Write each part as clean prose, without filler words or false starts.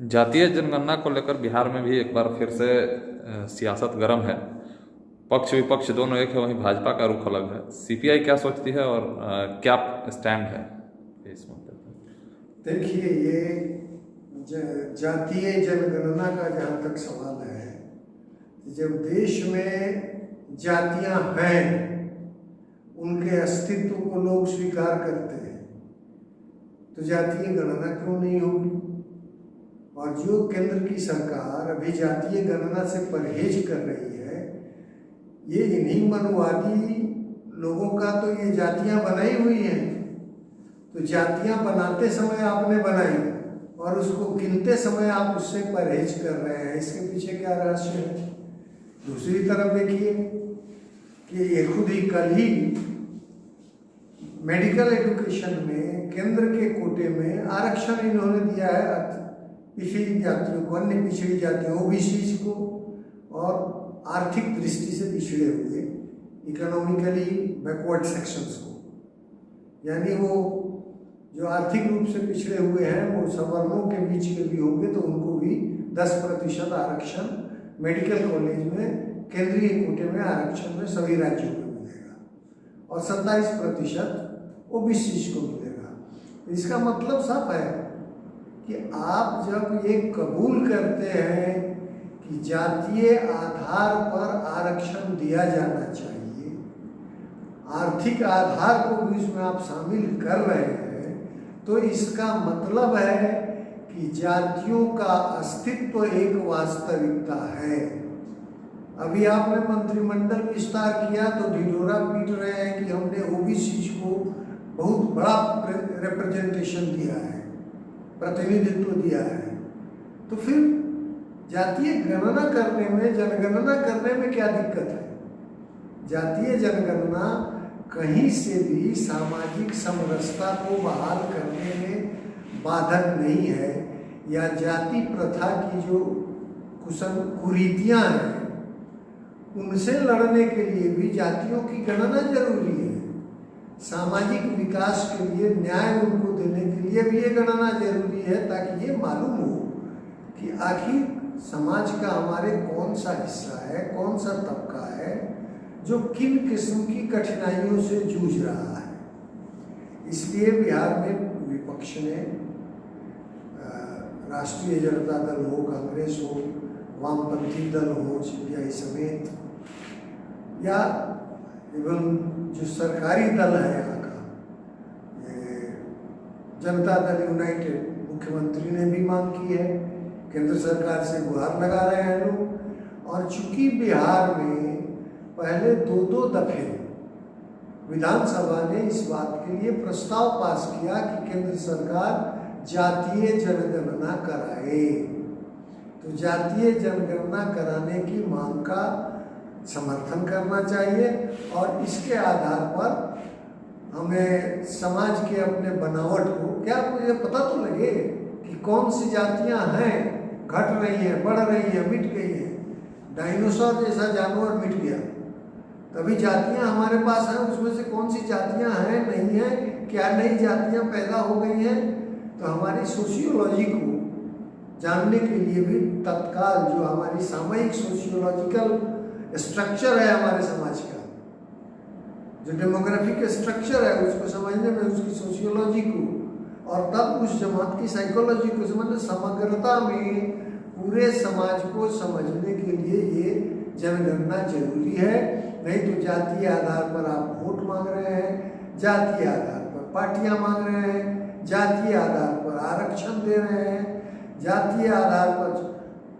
जातीय जनगणना को लेकर बिहार में भी एक बार फिर से सियासत गर्म है। पक्ष विपक्ष दोनों एक है, वहीं भाजपा का रुख अलग है। सीपीआई क्या सोचती है और क्या स्टैंड है इस मुद्दे पर? देखिए, ये जातीय जनगणना का जहाँ तक सवाल है, जब देश में जातियां हैं, उनके अस्तित्व को लोग स्वीकार करते हैं, तो जातीय गणना क्यों नहीं होगी? और जो केंद्र की सरकार अभी जातीय गणना से परहेज कर रही है, ये इन्हीं मनवादी लोगों का तो ये जातियां बनाई हुई हैं। तो जातियां बनाते समय आपने बनाई और उसको गिनते समय आप उससे परहेज कर रहे हैं, इसके पीछे क्या रहस्य है? दूसरी तरफ देखिए कि ये खुद ही कल ही मेडिकल एजुकेशन में केंद्र के कोटे में आरक्षण इन्होंने दिया है पिछड़ी जातियों को, अन्य पिछड़ी जातियों ओबीसी को, और आर्थिक दृष्टि से पिछड़े हुए इकोनॉमिकली बैकवर्ड सेक्शंस को। यानी वो जो आर्थिक रूप से पिछड़े हुए हैं वो सवर्णों के बीच के भी होंगे, तो उनको भी 10% आरक्षण मेडिकल कॉलेज में केंद्रीय कोटे में आरक्षण में सभी राज्यों में मिलेगा और 27% ओबीसी को मिलेगा। इसका मतलब साफ है कि आप जब ये कबूल करते हैं कि जातीय आधार पर आरक्षण दिया जाना चाहिए, आर्थिक आधार को भी इसमें आप शामिल कर रहे हैं, तो इसका मतलब है कि जातियों का अस्तित्व एक वास्तविकता है। अभी आपने मंत्रिमंडल विस्तार किया तो ढिढोरा पीट रहे हैं कि हमने ओबीसी को बहुत बड़ा रिप्रेजेंटेशन दिया है, प्रतिनिधित्व दिया है। तो फिर जातीय गणना करने में, जनगणना करने में क्या दिक्कत है? जातीय जनगणना कहीं से भी सामाजिक समरसता को बहाल करने में बाधक नहीं है, या जाति प्रथा की जो कुरीतियां हैं उनसे लड़ने के लिए भी जातियों की गणना जरूरी है। सामाजिक विकास के लिए, न्याय उनको देने के लिए भी ये गणना जरूरी है, ताकि ये मालूम हो कि आखिर समाज का हमारे कौन सा हिस्सा है, कौन सा तबका है जो किन किस्म की कठिनाइयों से जूझ रहा है। इसलिए बिहार में विपक्ष ने, राष्ट्रीय जनता दल हो, कांग्रेस हो, वामपंथी दल हो, सीपीआई समेत, या इवन जो सरकारी दल है यहाँ का, जनता दल यूनाइटेड, मुख्यमंत्री ने भी मांग की है, केंद्र सरकार से गुहार लगा रहे हैं लोग। और चूंकि बिहार में पहले 2-2 दफे विधानसभा ने इस बात के लिए प्रस्ताव पास किया कि केंद्र सरकार जातीय जनगणना कराए, तो जातीय जनगणना कराने की मांग का समर्थन करना चाहिए और इसके आधार पर हमें समाज के अपने बनावट को, क्या मुझे पता तो लगे कि कौन सी जातियां हैं, घट रही हैं, बढ़ रही हैं, मिट गई हैं। डायनासोर जैसा जानवर मिट गया, तभी जातियां हमारे पास हैं, उसमें से कौन सी जातियां हैं, नहीं हैं, क्या नई जातियां पैदा हो गई हैं। तो हमारी सोशियोलॉजी को जानने के लिए भी तत्काल जो हमारी सामयिक सोशियोलॉजिकल स्ट्रक्चर है हमारे समाज का, जो डेमोग्राफिक स्ट्रक्चर है, उसको समझने में, उसकी सोशियोलॉजी को, और तब उस जमात की साइकोलॉजी को समझने, समग्रता में पूरे समाज को समझने के लिए ये जनगणना जरूरी है। नहीं तो जातीय आधार पर आप वोट मांग रहे हैं, जातीय आधार पर पार्टियां मांग रहे हैं, जातीय आधार पर आरक्षण दे रहे हैं, जातीय आधार पर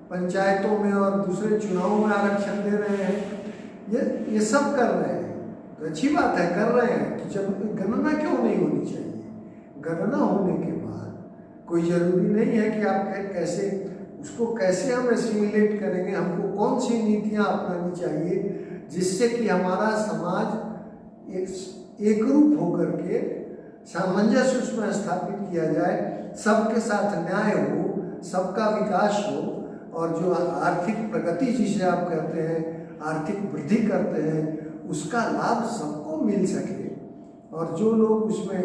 पंचायतों में और दूसरे चुनावों में आरक्षण दे रहे हैं। ये सब कर रहे हैं, तो अच्छी बात है, कर रहे हैं। तो जब गणना क्यों नहीं होनी चाहिए? गणना होने के बाद कोई जरूरी नहीं है कि आप कैसे उसको, कैसे हम एसिमिलेट करेंगे, हमको कौन सी नीतियां अपनानी चाहिए जिससे कि हमारा समाज एक रूप होकर के सामंजस्य उसमें स्थापित किया जाए, सबके साथ न्याय हो, सबका विकास हो, और जो आर्थिक प्रगति जिसे आप कहते हैं, आर्थिक वृद्धि करते हैं, उसका लाभ सबको मिल सके। और जो लोग उसमें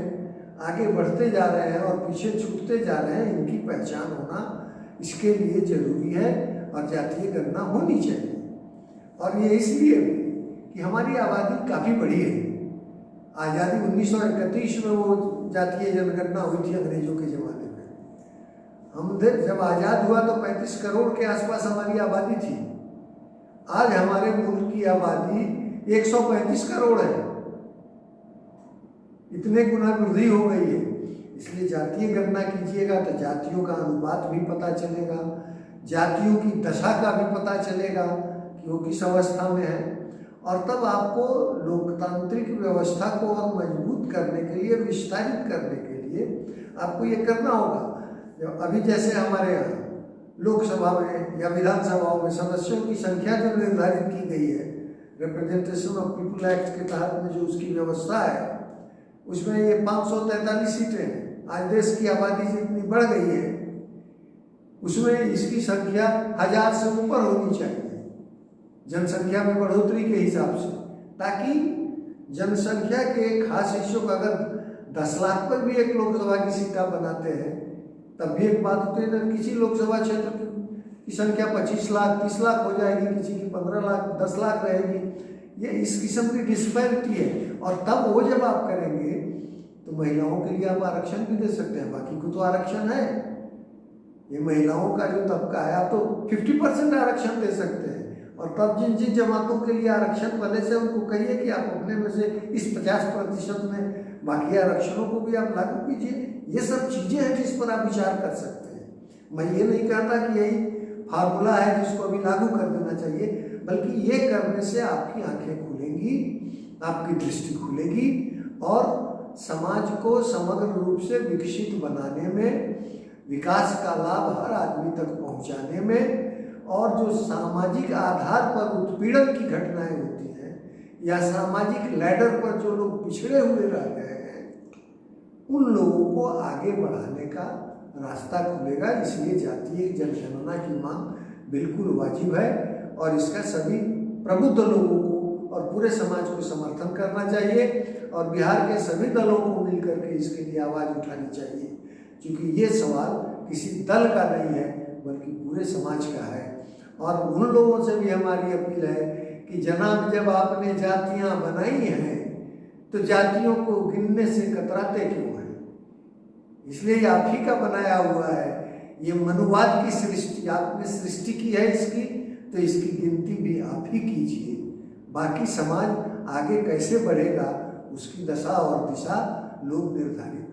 आगे बढ़ते जा रहे हैं और पीछे छूटते जा रहे हैं, इनकी पहचान होना इसके लिए जरूरी है और जातीय गणना होनी चाहिए। और ये इसलिए भी कि हमारी आबादी काफ़ी बड़ी है। आज़ादी 1931 में वो जातीय जनगणना हुई थी अंग्रेजों के ज़माने में। हम जब आज़ाद हुआ तो 35 करोड़ के आसपास हमारी आबादी थी। आज हमारे मुल्क की आबादी 135 करोड़ है, इतने गुना वृद्धि हो गई है। इसलिए जातीय गणना कीजिएगा तो जातियों का अनुपात भी पता चलेगा, जातियों की दशा का भी पता चलेगा कि वो किस अवस्था में है। और तब आपको लोकतांत्रिक व्यवस्था को और मजबूत करने के लिए, विस्तारित करने के लिए आपको ये करना होगा। अभी जैसे हमारे यहाँ लोकसभा में या विधानसभाओं में सदस्यों की संख्या जो निर्धारित की गई है, रिप्रेजेंटेशन ऑफ पीपल एक्ट के तहत में जो उसकी व्यवस्था है, उसमें ये 543 सीटें हैं। आज देश की आबादी जितनी बढ़ गई है उसमें इसकी संख्या 1000 से ऊपर होनी चाहिए जनसंख्या में बढ़ोतरी के हिसाब से, ताकि जनसंख्या के एक खास हिस्सों का अगर 10 लाख पर भी एक लोकसभा की सीट आप बनाते हैं तब भी एक बात होती है। किसी लोकसभा क्षेत्र की संख्या 25 लाख 30 लाख हो जाएगी, किसी की 15 लाख 10 लाख रहेगी। ये इस किस्म की डिस्पैरिटी है। और तब वो जब आप करेंगे तो महिलाओं के लिए आप आरक्षण भी दे सकते हैं। बाकी को तो आरक्षण है, ये महिलाओं का जो तबका है आप तो 50% आरक्षण दे सकते हैं। और तब जिन जिन जमातों के लिए आरक्षण पहले से उनको कहिए कि आप अपने में से इस 50% में बाकी आरक्षणों को भी आप लागू कीजिए। ये सब चीज़ें हैं जिस पर आप विचार कर सकते हैं। मैं ये नहीं कहता कि यही फार्मूला है जिसको अभी लागू कर देना चाहिए, बल्कि ये करने से आपकी आंखें खुलेंगी, आपकी दृष्टि खुलेगी और समाज को समग्र रूप से विकसित बनाने में, विकास का लाभ हर आदमी तक पहुंचाने में, और जो सामाजिक आधार पर उत्पीड़न की घटनाएं होती हैं या सामाजिक लैडर पर जो लोग पिछड़े हुए रह गए हैं उन लोगों को आगे बढ़ाने का रास्ता खुलेगा। इसलिए जातीय जनगणना की मांग बिल्कुल वाजिब है और इसका सभी प्रबुद्ध लोगों को और पूरे समाज को समर्थन करना चाहिए और बिहार के सभी दलों को मिलकर के इसके लिए आवाज़ उठानी चाहिए, क्योंकि ये सवाल किसी दल का नहीं है बल्कि पूरे समाज का है। और उन लोगों से भी हमारी अपील है कि जनाब, जब आपने जातियां बनाई हैं तो जातियों को गिनने से कतराते क्यों हैं? इसलिए आप ही का बनाया हुआ है, ये मनुवाद की सृष्टि आपने सृष्टि की है इसकी, तो इसकी गिनती भी आप ही कीजिए। बाकी समाज आगे कैसे बढ़ेगा उसकी दशा और दिशा लोग निर्धारित